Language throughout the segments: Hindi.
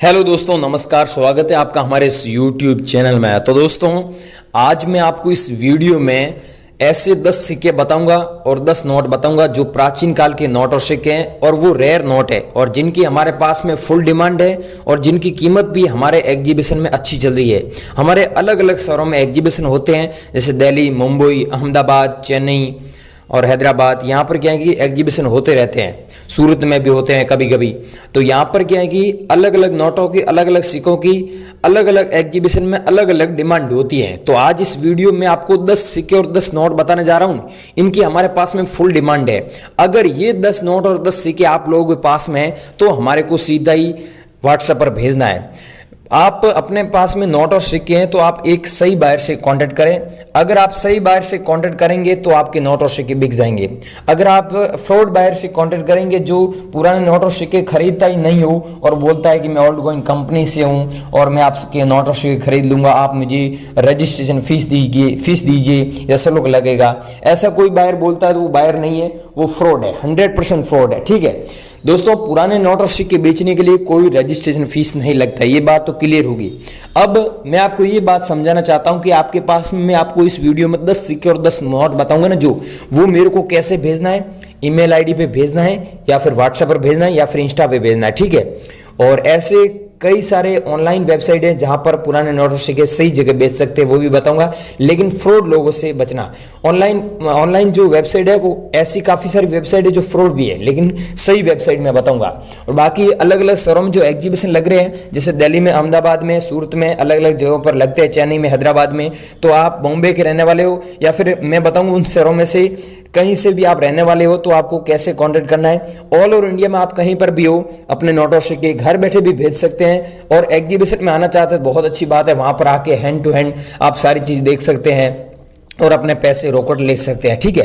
हेलो दोस्तों, नमस्कार। स्वागत है आपका हमारे इस YouTube चैनल में। तो दोस्तों, आज मैं आपको इस वीडियो में ऐसे 10 सिक्के बताऊंगा और 10 नोट बताऊंगा जो प्राचीन काल के नोट और सिक्के हैं, और वो रेयर नोट है और जिनकी हमारे पास में फुल डिमांड है और जिनकी कीमत भी हमारे एग्जीबिशन में अच्छी चल रही है। हमारे अलग अलग शहरों में एग्जीबिशन होते हैं, जैसे दिल्ली, मुंबई, अहमदाबाद, चेन्नई और हैदराबाद। यहाँ पर क्या है कि एग्जीबिशन होते रहते हैं। सूरत में भी होते हैं कभी कभी। तो यहाँ पर क्या है कि अलग अलग नोटों की, अलग अलग सिक्कों की अलग अलग एग्जीबिशन में अलग अलग डिमांड होती है। तो आज इस वीडियो में आपको 10 सिक्के और 10 नोट बताने जा रहा हूँ। इनकी हमारे पास में फुल डिमांड है। अगर ये 10 नोट और 10 सिक्के आप लोगों के पास में है तो हमारे को सीधा ही व्हाट्सएप पर भेजना है। आप अपने पास में नोट और सिक्के हैं तो आप एक सही बायर से कांटेक्ट करें। अगर आप सही बायर से कांटेक्ट करेंगे तो आपके नोट और सिक्के बिक जाएंगे। अगर आप फ्रॉड बायर से कांटेक्ट करेंगे जो पुराने नोट और सिक्के खरीदता ही नहीं हो और बोलता है कि मैं ओल्ड कॉइन कंपनी से हूं और मैं आपके नोट और सिक्के खरीद लूंगा, आप मुझे रजिस्ट्रेशन फीस दीजिए या शुल्क लगेगा, ऐसा कोई बायर बोलता है तो वो बायर नहीं है, वो फ्रॉड है, 100% फ्रॉड है। ठीक है दोस्तों, पुराने नोट और सिक्के बेचने के लिए कोई रजिस्ट्रेशन फीस नहीं लगता, ये बात तो क्लियर होगी। अब मैं आपको ये बात समझाना चाहता हूं कि आपके पास में मैं आपको इस वीडियो में 10 सिक्के और 10 नोट बताऊंगा ना, जो वो मेरे को कैसे भेजना है, ईमेल आईडी पे भेजना है या फिर व्हाट्सएप पर भेजना है या फिर इंस्टा पे भेजना है। ठीक है, और ऐसे कई सारे ऑनलाइन वेबसाइट है जहां पर पुराने नोट और सिक्के सही जगह बेच सकते हैं, वो भी बताऊंगा। लेकिन फ्रॉड लोगों से बचना। ऑनलाइन जो वेबसाइट है वो ऐसी काफी सारी वेबसाइट है जो फ्रॉड भी है, लेकिन सही वेबसाइट मैं बताऊंगा। और बाकी अलग अलग शहरों में जो एग्जीबिशन लग रहे हैं, जैसे दिल्ली में, अहमदाबाद में, सूरत में, अलग अलग जगहों पर लगते हैं, चेन्नई में, हैदराबाद में। तो आप बॉम्बे के रहने वाले हो या फिर मैं बताऊंगा उन शहरों में से कहीं से भी आप रहने वाले हो तो आपको कैसे कांटेक्ट करना है। ऑल ओवर इंडिया में आप कहीं पर भी हो, अपने नोट और सिक्के घर बैठे भी भेज सकते हैं। और एग्जीबिशन में आना चाहते हैं, बहुत अच्छी बात है, वहां पर आके हैंड टू हैंड आप सारी चीज देख सकते हैं और अपने पैसे रोकड़ ले सकते हैं। ठीक है,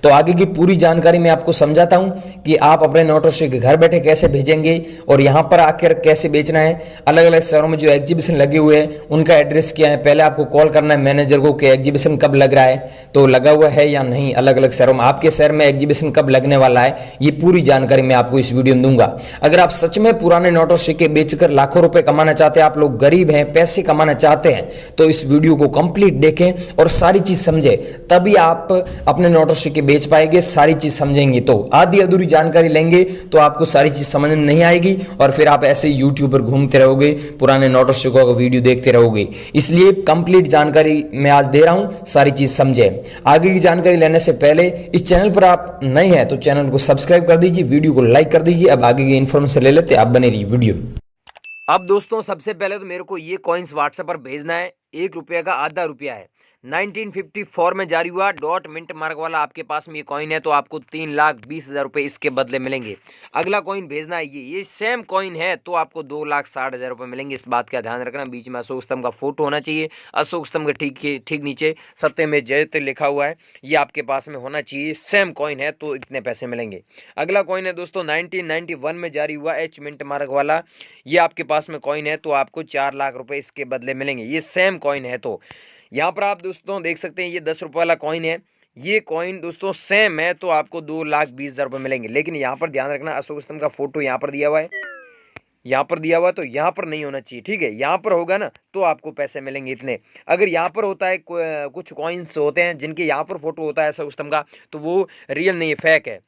तो आगे की पूरी जानकारी मैं आपको समझाता हूं कि आप अपने नोट और सिक्के घर बैठे कैसे भेजेंगे और यहां पर आकर कैसे बेचना है। अलग अलग शहरों में जो एग्जीबिशन लगे हुए हैं उनका एड्रेस क्या है, पहले आपको कॉल करना है मैनेजर को कि एग्जीबिशन कब लग रहा है, तो लगा हुआ है या नहीं। अलग अलग शहरों में, आपके शहर में एग्जीबिशन कब लगने वाला है, ये पूरी जानकारी मैं आपको इस वीडियो में दूंगा। अगर आप सच में पुराने नोट और सिक्के बेचकर लाखों रुपए कमाना चाहते हैं, आप लोग गरीब हैं, पैसे कमाना चाहते हैं, तो इस वीडियो को कंप्लीट देखें और सारी चीज समझे, तभी आप अपने नोट और सिक्के बेच पाएंगे। सारी चीज समझेंगे, तो आधी अधूरी जानकारी लेंगे तो आपको सारी चीज समझ में नहीं आएगी और फिर आप ऐसे यूट्यूब पर घूमते रहोगे, पुराने नोट और सिक्कों का वीडियो देखते रहोगे। इसलिए कंप्लीट जानकारी मैं आज दे रहा हूं, सारी चीज समझे। आगे की जानकारी लेने से पहले इस चैनल पर आप नए हैं तो चैनल को सब्सक्राइब कर दीजिए, वीडियो को लाइक कर दीजिए। अब आगे की इन्फॉर्मेशन ले लेते हैं, आप बने रहिए वीडियो। अब दोस्तों, सबसे पहले तो मेरे को ये कॉइन्स व्हाट्सएप पर भेजना है। 1 रुपये का आधा रुपया है, 1954 में जारी हुआ, डॉट मिंट मार्क वाला आपके पास में ये कॉइन है तो आपको 3,20,000 रुपये इसके बदले मिलेंगे। अगला कॉइन भेजना है ये सेम कॉइन है तो आपको 2,60,000 रुपये मिलेंगे। इस बात का ध्यान रखना। बीच में अशोक स्तंभ का फोटो होना चाहिए, अशोक स्तंभ के ठीक नीचे सत्य में जयते लिखा हुआ है, ये आपके पास में होना चाहिए। सेम कॉइन है तो इतने पैसे मिलेंगे। अगला कॉइन है दोस्तों 1991 में जारी हुआ, एच मिंट मार्क वाला, ये आपके पास में कॉइन है तो आपको 4 लाख रुपए इसके बदले मिलेंगे। ये सेम कॉइन है। तो यहाँ पर आप दोस्तों देख सकते हैं ये 10 रुपये वाला कॉइन है, ये कॉइन दोस्तों सेम है तो आपको 2,20,000 रुपये मिलेंगे। लेकिन यहाँ पर ध्यान रखना, अशोक स्तंभ का फोटो यहाँ पर दिया हुआ है, यहाँ पर दिया हुआ तो यहाँ पर नहीं होना चाहिए। ठीक है, यहाँ पर होगा ना तो आपको पैसे मिलेंगे इतने। अगर यहाँ पर होता है, कुछ कॉइन्स होते हैं जिनके यहाँ पर फोटो होता है अशोक स्तंभ का, तो वो रियल नहीं है, फेक है।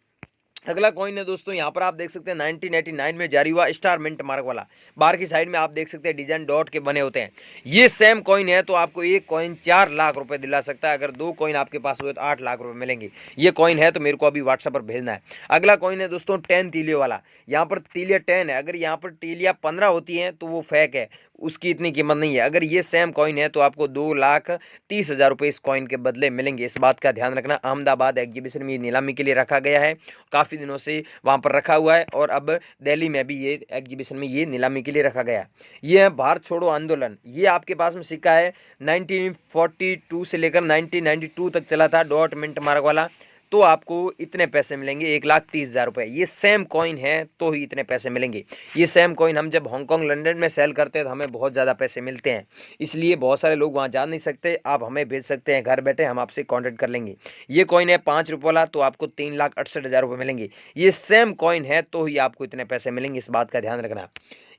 अगला कॉइन है दोस्तों, यहाँ पर आप देख सकते हैं 1989 में जारी हुआ, स्टार मिंट मार्क वाला, बाहर की साइड में आप देख सकते हैं डिजाइन डॉट के बने होते हैं। ये सेम कॉइन है तो आपको एक कॉइन 4 लाख रुपए दिला सकता है। अगर 2 कॉइन आपके पास हुए तो 8 लाख रुपए मिलेंगे। ये कॉइन है तो मेरे को अभी व्हाट्सएप पर भेजना है। अगला कॉइन है दोस्तों 10 तीलियों वाला, यहाँ पर तीलिया 10 है, अगर यहाँ पर तीलिया 15 होती है तो वो फेक है, उसकी इतनी कीमत नहीं है। अगर ये सेम कॉइन है तो आपको 2,30,000 रुपए इस कॉइन के बदले मिलेंगे। इस बात का ध्यान रखना। अहमदाबाद एग्जीबिशन में नीलामी के लिए रखा गया है, काफी दिनों से वहां पर रखा हुआ है और अब दिल्ली में भी ये एग्जीबिशन में ये नीलामी के लिए रखा गया। ये है भारत छोड़ो आंदोलन, ये आपके पास में सिक्का है, 1942 से लेकर 1992 तक चला था, डॉट मिंट मार्क वाला, तो आपको इतने पैसे मिलेंगे, 1,30,000 रुपए। ये सेम कॉइन है तो ही इतने पैसे मिलेंगे। ये सेम कॉइन हम जब हांगकांग लंदन में सेल करते हैं तो हमें बहुत ज़्यादा पैसे मिलते हैं, इसलिए बहुत सारे लोग वहाँ जा नहीं सकते, आप हमें भेज सकते हैं घर बैठे, हम आपसे कॉन्टेक्ट कर लेंगे। ये कॉइन है 5 रुपये वाला तो आपको 3,68,000 रुपये मिलेंगे। ये सेम कॉइन है तो ही आपको इतने पैसे मिलेंगे, इस बात का ध्यान रखना।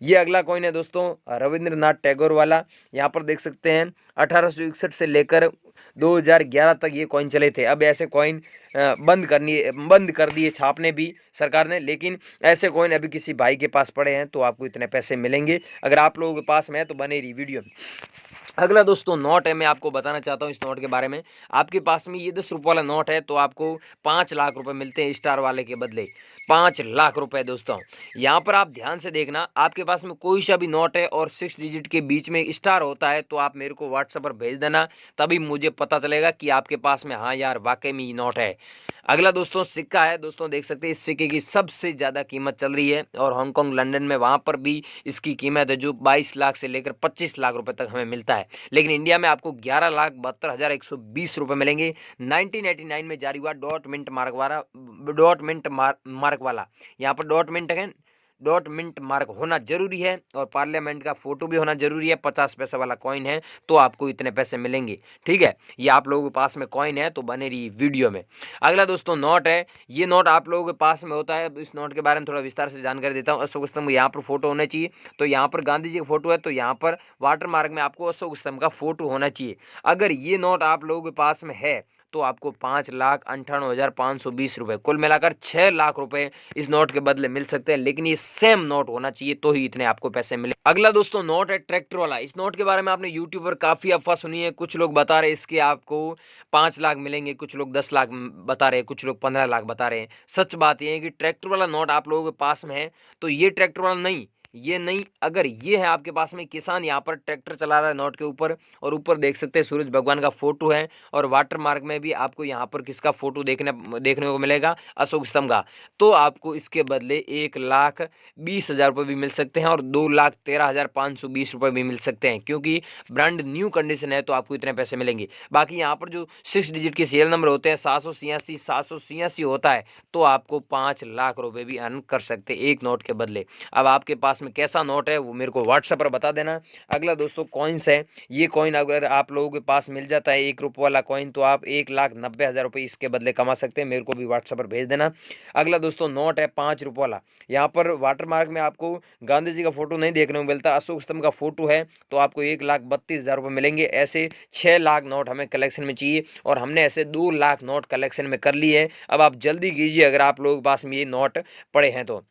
ये अगला कॉइन है दोस्तों रविंद्रनाथ टैगोर वाला। यहाँ पर देख सकते हैं 1861 से लेकर 2011 तक ये कॉइन चले थे। अब ऐसे कॉइन बंद कर दिए छापने भी सरकार ने, लेकिन ऐसे कॉइन अभी किसी भाई के पास पड़े हैं तो आपको इतने पैसे मिलेंगे। अगर आप लोगों के पास में है तो बने रही वीडियो में। अगला दोस्तों नोट है, मैं आपको बताना चाहता हूँ इस नोट के बारे में। आपके पास में ये 10 रुपये वाला नोट है तो आपको 5 लाख रुपए मिलते हैं स्टार वाले के बदले। 5 लाख रुपए दोस्तों। यहाँ पर आप ध्यान से देखना, आपके पास में कोई सा भी नोट है और 6 डिजिट के बीच में स्टार होता है तो आप मेरे को व्हाट्सएप पर भेज देना, तभी मुझे पता चलेगा कि आपके पास में हाँ यार वाकई में ये नोट है। अगला दोस्तों सिक्का है। दोस्तों देख सकते हैं इस सिक्के की सबसे ज़्यादा कीमत चल रही है और हांगकांग लंदन में वहाँ पर भी इसकी कीमत है जो 22 लाख से लेकर 25 लाख रुपए तक हमें मिलता है। लेकिन इंडिया में आपको 11,72,120 रुपए मिलेंगे। 1989 में जारी हुआ डॉट मिंट मार्क वाला। यहाँ पर डॉट मिंट मार्क होना जरूरी है और पार्लियामेंट का फोटो भी होना जरूरी है। 50 पैसे वाला कॉइन है तो आपको इतने पैसे मिलेंगे। ठीक है, ये आप लोगों के पास में कॉइन है तो बने रही वीडियो में। अगला दोस्तों नोट है। ये नोट आप लोगों के पास में होता है। इस नोट के बारे में थोड़ा विस्तार से जानकारी देता हूँ। अशोक स्तंभ यहाँ पर फोटो होना चाहिए, तो यहाँ पर गांधी जी का फोटो है तो यहाँ पर वाटर मार्क में आपको अशोक स्तंभ का फोटो होना चाहिए। अगर ये नोट आप लोगों के पास में है तो आपको 5,98,520 रुपए, कुल मिलाकर 6 लाख रुपए इस नोट के बदले मिल सकते हैं। लेकिन ये सेम नोट होना चाहिए तो ही इतने आपको पैसे मिले। अगला दोस्तों नोट है ट्रैक्टर वाला। इस नोट के बारे में आपने यूट्यूब पर काफी अफवाह सुनी है। कुछ लोग बता रहे इसके आपको 5 लाख मिलेंगे, कुछ लोग 10 लाख बता रहे हैं, कुछ लोग 15 लाख बता रहे हैं। सच बात यह है कि ट्रैक्टर वाला नोट आप लोगों के पास में है तो ये ट्रैक्टर वाला नहीं, ये नहीं, अगर ये है आपके पास में, किसान यहाँ पर ट्रैक्टर चला रहा है नोट के ऊपर और ऊपर देख सकते हैं सूरज भगवान का फोटो है और वाटर मार्क में भी आपको यहाँ पर किसका फोटो देखने को मिलेगा, अशोक स्तंभ का। तो आपको इसके बदले 1,20,000 रुपये भी मिल सकते हैं और 2,13,520 रुपये भी मिल सकते हैं, क्योंकि ब्रांड न्यू कंडीशन है तो आपको इतने पैसे मिलेंगे। बाकी यहाँ पर जो 6 डिजिट के सीरियल नंबर होते हैं 786 होता है तो आपको 5 लाख रुपए भी अर्न कर सकते हैं एक नोट के बदले। अब आपके पास में कैसा नोट है वो मेरे को व्हाट्सएप पर बता देना। अगला दोस्तों कॉइन्स है। ये कॉइन अगर आप लोगों के पास मिल जाता है 1 रुपये वाला कॉइन तो आप 1,90,000 रुपये इसके बदले कमा सकते हैं। मेरे को भी व्हाट्सएप पर भेज देना। अगला दोस्तों नोट है 5 रुपये वाला। यहाँ पर वाटर मार्क में आपको गांधी जी का फोटो नहीं देखने को मिलता, अशोक स्तंभ का फोटो है तो आपको 1,32,000 रुपये मिलेंगे। ऐसे 6 लाख नोट हमें कलेक्शन में चाहिए और हमने ऐसे 2 लाख नोट कलेक्शन में कर लिए है। अब आप जल्दी कीजिए अगर आप लोगों के पास में ये नोट पड़े हैं तो।